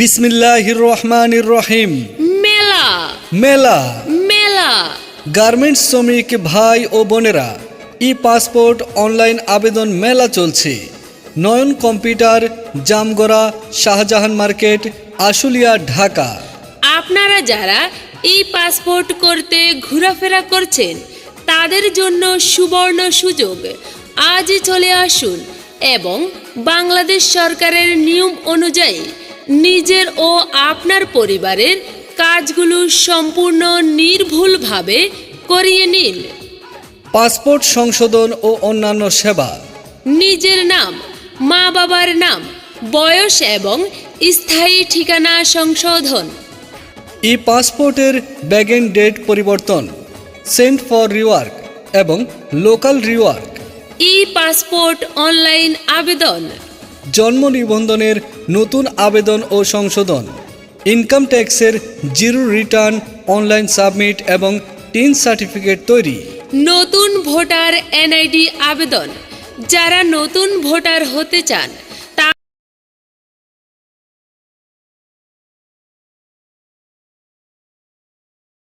বিসমিল্লাহির রহমানির রহিম। মেলা মেলা মেলা গার্মেন্টস শ্রমিক ভাই ও বোনেরা, ই পাসপোর্ট অনলাইন আবেদন মেলা চলছে। নয়ন কম্পিউটার, জামগড়া, শাহজাহান মার্কেট, আশুলিয়া, ঢাকা। আপনারা যারা ই পাসপোর্ট করতে ঘোরাফেরা করছেন তাদের জন্য সুবর্ণ সুযোগ। আজই চলে আসুন এবং বাংলাদেশ সরকারের নিয়ম অনুযায়ী নিজের ও আপনার পরিবারের কাজগুলো সম্পূর্ণ নির্ভুলভাবে করিয়ে নিন। পাসপোর্ট সংশোধন ও অন্যান্য সেবা, নিজের নাম, মা বাবার নাম, বয়স এবং স্থায়ী ঠিকানা সংশোধন, ই পাসপোর্টের ব্যাক এন্ড ডেট পরিবর্তন, সেন্ট ফর রিওয়ার্ক এবং লোকাল রিওয়ার্ক, ই পাসপোর্ট অনলাইন আবেদন, জন্ম নিবন্ধনের নতুন আবেদন ও সংশোধন, ইনকাম ট্যাক্সের জিরো রিটার্ন অনলাইন সাবমিট এবং টিন সার্টিফিকেট তৈরি, নতুন ভোটার এনআইডি আবেদন। যারা নতুন ভোটার হতে চান